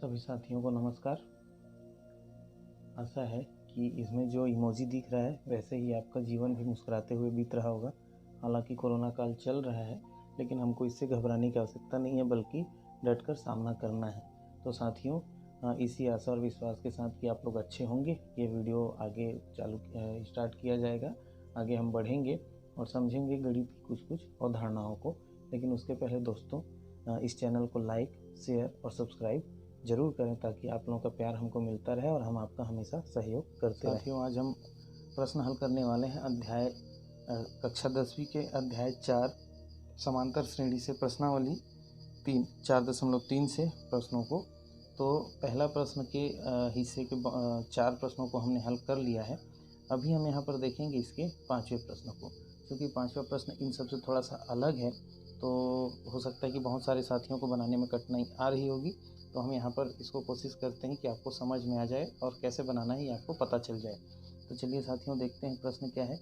सभी साथियों को नमस्कार। आशा है कि इसमें जो इमोजी दिख रहा है वैसे ही आपका जीवन भी मुस्कुराते हुए बीत रहा होगा। हालांकि कोरोना काल चल रहा है, लेकिन हमको इससे घबराने की आवश्यकता नहीं है, बल्कि डटकर सामना करना है। तो साथियों, इसी आशा और विश्वास के साथ कि आप लोग अच्छे होंगे, ये वीडियो आगे स्टार्ट किया जाएगा। आगे हम बढ़ेंगे और समझेंगे गणित की कुछ अवधारणाओं को। लेकिन उसके पहले दोस्तों, इस चैनल को लाइक, शेयर और सब्सक्राइब जरूर करें, ताकि आप लोगों का प्यार हमको मिलता रहे और हम आपका हमेशा सहयोग करते रहें। साथियों, आज हम प्रश्न हल करने वाले हैं कक्षा 10वीं के अध्याय 4 समांतर श्रेणी से प्रश्नावली 4.3 से प्रश्नों को। तो पहला प्रश्न के हिस्से के 4 प्रश्नों को हमने हल कर लिया है। अभी हम यहाँ पर देखेंगे इसके 5वें प्रश्न को। क्योंकि 5वां प्रश्न इन सबसे थोड़ा सा अलग है, तो हो सकता है कि बहुत सारे साथियों को बनाने में कठिनाई आ रही होगी। तो हम यहाँ पर इसको कोशिश करते हैं कि आपको समझ में आ जाए और कैसे बनाना है ये आपको पता चल जाए। तो चलिए साथियों, देखते हैं प्रश्न क्या है।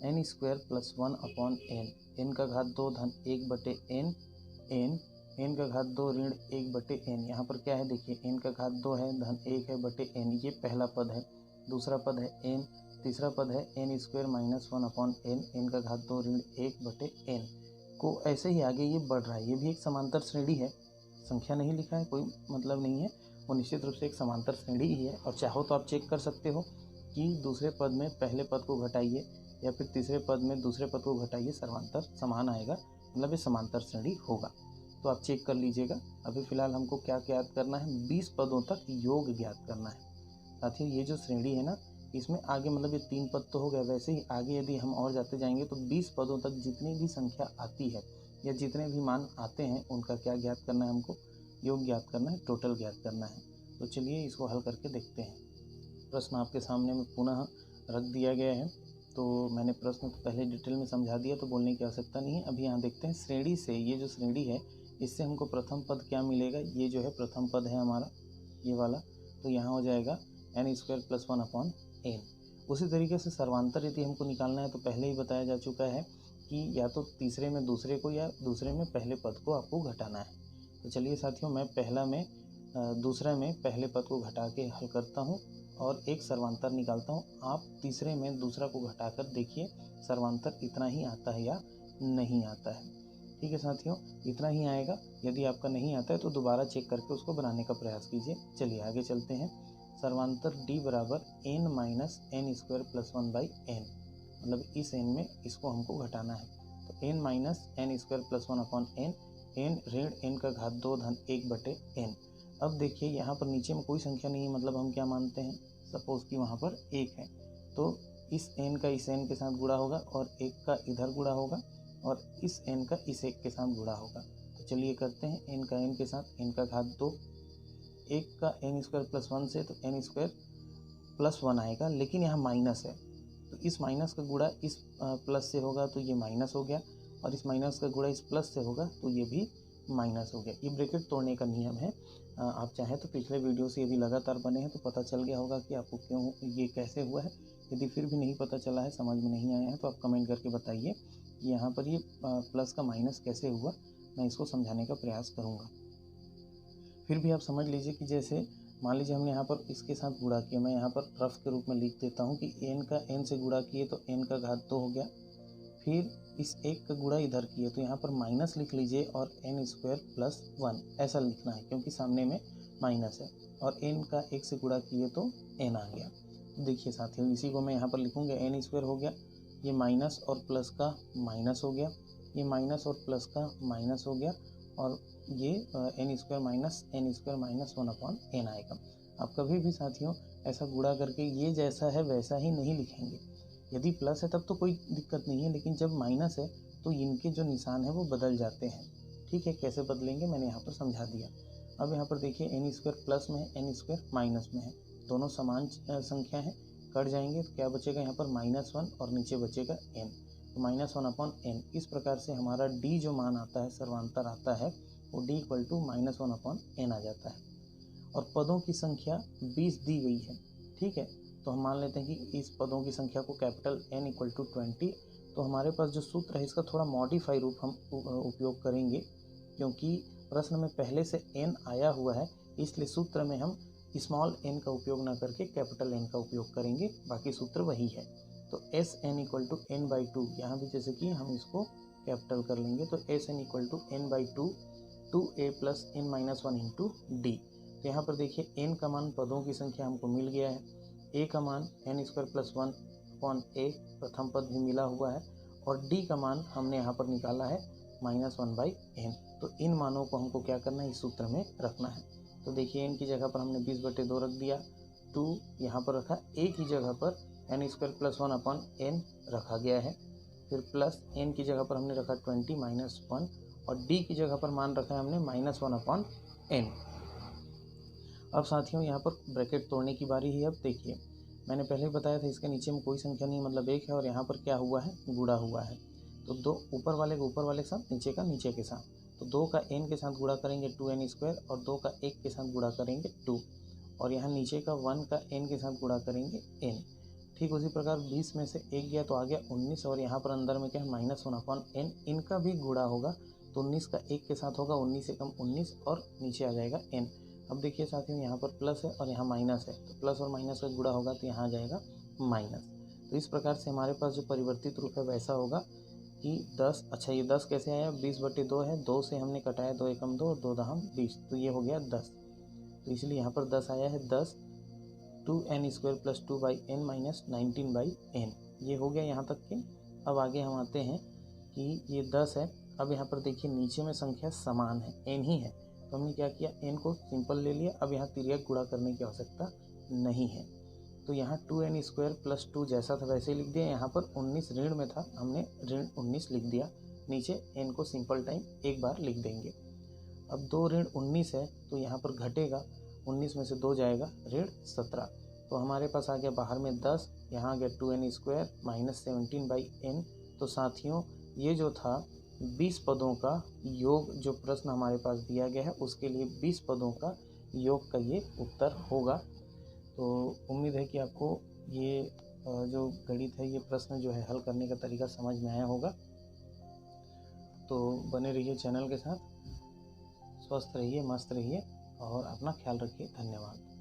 n² + 1/n, n का घात 2 धन 1/n, n का घात 2 ऋण 1/n। यहाँ पर क्या है देखिए, n का घात 2 है, धन 1 है बटे n, ये पहला पद है। दूसरा पद है n, तीसरा पद है n² - 1/n, n का घात 2 ऋण 1/n को ऐसे ही आगे ये बढ़ रहा है। ये भी एक समांतर श्रेणी है, संख्या नहीं लिखा है, कोई मतलब नहीं है, वो निश्चित रूप से एक समांतर श्रेणी ही है। और चाहो तो आप चेक कर सकते हो कि दूसरे पद में पहले पद को घटाइए या फिर तीसरे पद में दूसरे पद को घटाइए, सर्वांतर समान आएगा, मतलब ये समांतर श्रेणी होगा। तो आप चेक कर लीजिएगा। अभी फिलहाल हमको क्या ज्ञात करना है, 20 पदों तक योग ज्ञात करना है। साथियों, ये जो श्रेणी है ना, इसमें आगे मतलब ये 3 पद तो हो गया, वैसे ही आगे यदि हम और जाते जाएंगे तो 20 पदों तक जितनी भी संख्या आती है या जितने भी मान आते हैं उनका क्या ज्ञात करना है, हमको योग ज्ञात करना है, टोटल ज्ञात करना है। तो चलिए इसको हल करके देखते हैं। प्रश्न आपके सामने में पुनः रख दिया गया है। तो मैंने प्रश्न तो पहले डिटेल में समझा दिया, तो बोलने की आवश्यकता नहीं है। अभी यहाँ देखते हैं श्रेणी से, ये जो श्रेणी है इससे हमको प्रथम पद क्या मिलेगा। ये जो है प्रथम पद है हमारा, ये वाला। तो यहाँ हो जाएगा n² + 1/n। उसी तरीके से सर्वांतर यदि हमको निकालना है तो पहले ही बताया जा चुका है कि या तो तीसरे में दूसरे को या दूसरे में पहले पद को आपको घटाना है। तो चलिए साथियों, मैं दूसरे में पहले पद को घटा के हल करता हूँ और एक सर्वांतर निकालता हूँ। आप तीसरे में दूसरा को घटाकर देखिए सर्वांतर इतना ही आता है या नहीं आता है। ठीक है साथियों, इतना ही आएगा। यदि आपका नहीं आता है तो दोबारा चेक करके उसको बनाने का प्रयास कीजिए। चलिए आगे चलते हैं। सर्वांतर d बराबर n - n² + 1/n, मतलब इस n में इसको हमको घटाना है। तो n - n² + 1/n, n ऋण n का घात 2 धन 1/n। अब देखिए यहाँ पर नीचे में कोई संख्या नहीं है, मतलब हम क्या मानते हैं, सपोज कि वहाँ पर 1 है, तो इस n का इस n के साथ गुणा होगा और 1 का इधर गुणा होगा और इस n का इस 1 के साथ गुणा होगा। तो चलिए करते हैं, n का n के साथ n का घात 2, 1 का n² + 1 से, तो n² + 1 आएगा, लेकिन यहाँ माइनस है, तो इस माइनस का गुणा इस प्लस से होगा तो ये माइनस हो गया, और इस माइनस का गुणा इस प्लस से होगा तो ये भी माइनस हो गया। ये ब्रैकेट तोड़ने का नियम है। आप चाहें तो पिछले वीडियो से यदि लगातार बने हैं तो पता चल गया होगा कि आपको क्यों ये कैसे हुआ है। यदि फिर भी नहीं पता चला है, समझ में नहीं आया है, तो आप कमेंट करके बताइए कि यहाँ पर ये प्लस का माइनस कैसे हुआ। मैं इसको समझाने का प्रयास करूँगा। फिर भी आप समझ लीजिए कि जैसे मान लीजिए हमने यहाँ पर इसके साथ गुणा किया, मैं यहाँ पर रफ के रूप में लिख देता हूँ कि n का n से गुणा किए तो n का घात 2 हो गया, फिर इस 1 का गुणा इधर किए तो यहाँ पर माइनस लिख लीजिए और n² + 1 ऐसा लिखना है, क्योंकि सामने में माइनस है, और n का 1 से गुणा किए तो n आ गया। तो देखिए साथियों, इसी को मैं यहाँ पर लिखूँगा, n² हो गया, ये माइनस और प्लस का माइनस हो गया, ये माइनस और प्लस का माइनस हो गया, और ये n² - n² - 1/n आएगा। आप कभी भी साथियों ऐसा गुणा करके ये जैसा है वैसा ही नहीं लिखेंगे। यदि प्लस है तब तो कोई दिक्कत नहीं है, लेकिन जब माइनस है तो इनके जो निशान है वो बदल जाते हैं। ठीक है, कैसे बदलेंगे मैंने यहाँ पर समझा दिया। अब यहाँ पर देखिए, n² प्लस में है, n² माइनस में है, दोनों समान संख्या हैं, कट जाएंगे तो क्या बचेगा यहाँ पर -1 और नीचे बचेगा n, तो -1/n। इस प्रकार से हमारा d जो मान आता है, सर्वांतर आता है, वो d = -1/n आ जाता है। और पदों की संख्या 20 दी गई है। ठीक है, तो हम मान लेते हैं कि इस पदों की संख्या को कैपिटल N = 20। तो हमारे पास जो सूत्र है इसका थोड़ा मॉडिफाई रूप हम उपयोग करेंगे, क्योंकि प्रश्न में पहले से n आया हुआ है, इसलिए सूत्र में हम स्मॉल n का उपयोग ना करके कैपिटल N का उपयोग करेंगे, बाकी सूत्र वही है। तो S N equal to N by two, यहाँ भी जैसे कि हम इसको कैपिटल कर लेंगे, तो S N equal to N by two 2a plus N minus one into D. तो यहाँ पर देखिए n का मान पदों की संख्या हमको मिल गया है, a का मान n square plus one upon a प्रथम पद भी मिला हुआ है, और d का मान हमने यहाँ पर निकाला है माइनस वन बाई एन। तो इन मानों को हमको क्या करना है, इस सूत्र में रखना है। तो देखिए n की जगह पर हमने 20/2 रख दिया, 2 यहाँ पर रखा, a की जगह पर N square plus one upon N रखा गया है, फिर प्लस n की जगह पर हमने रखा 20 माइनस वन, और d की जगह पर मान रखा है हमने माइनस वन अपॉन एन। अब साथियों यहाँ पर ब्रैकेट तोड़ने की बारी है। अब देखिए मैंने पहले बताया था इसके नीचे में कोई संख्या नहीं, मतलब एक है, और यहाँ पर क्या हुआ है, गुणा हुआ है। तो दो ऊपर वाले को ऊपर वाले के साथ, नीचे का नीचे के साथ, तो 2 का n के साथ गुणा करेंगे 2n स्क्वायर, और 2 का 1 के साथ गुणा करेंगे 2, और यहाँ नीचे का 1 का n के साथ गुणा करेंगे n। ठीक उसी प्रकार 20 में से 1 गया तो आ गया 19, और यहाँ पर अंदर में क्या है माइनस वन अपॉन एन, इनका भी गुणा होगा तो 19 का 1 के साथ होगा 19 से कम 19, और नीचे आ जाएगा n। अब देखिए साथियों यहाँ पर प्लस है और यहाँ माइनस है, तो प्लस और माइनस का गुणा होगा तो यहाँ आ जाएगा माइनस। तो इस प्रकार से हमारे पास जो परिवर्तित रूप है वैसा होगा कि 10, अच्छा ये 10 कैसे आया, 20/2 है, 2 से हमने कटाया 2 एकम 2 और 2 दहम 20, तो ये हो गया 10। तो इसलिए यहाँ पर 10 आया है, 10 2n square plus 2/n minus 19/n, ये हो गया यहाँ तक के। अब आगे हम आते हैं कि ये 10 है, अब यहाँ पर देखिए नीचे में संख्या समान है, n ही है, तो हमने क्या किया, n को सिंपल ले लिया। अब यहाँ तिर्यक गुणा करने की आवश्यकता नहीं है, तो यहाँ 2n स्क्वायर प्लस 2 जैसा था वैसे ही लिख दिया। यहाँ पर 19 ऋण में था, हमने ऋण 19 लिख दिया, नीचे n को सिंपल टाइम एक बार लिख देंगे। अब 2 ऋण 19 है, तो यहाँ पर घटेगा, 19 में से 2 जाएगा, ऋण 17, तो हमारे पास आ गया बाहर में 10, यहाँ आ गया 2n स्क्वायर माइनस 17/n। तो साथियों ये जो था 20 पदों का योग, जो प्रश्न हमारे पास दिया गया है उसके लिए 20 पदों का योग का ये उत्तर होगा। तो उम्मीद है कि आपको ये जो गणित है, ये प्रश्न जो है हल करने का तरीका समझ में आया होगा। तो बने रहिए चैनल के साथ, स्वस्थ रहिए, मस्त रहिए और अपना ख्याल रखिए। धन्यवाद।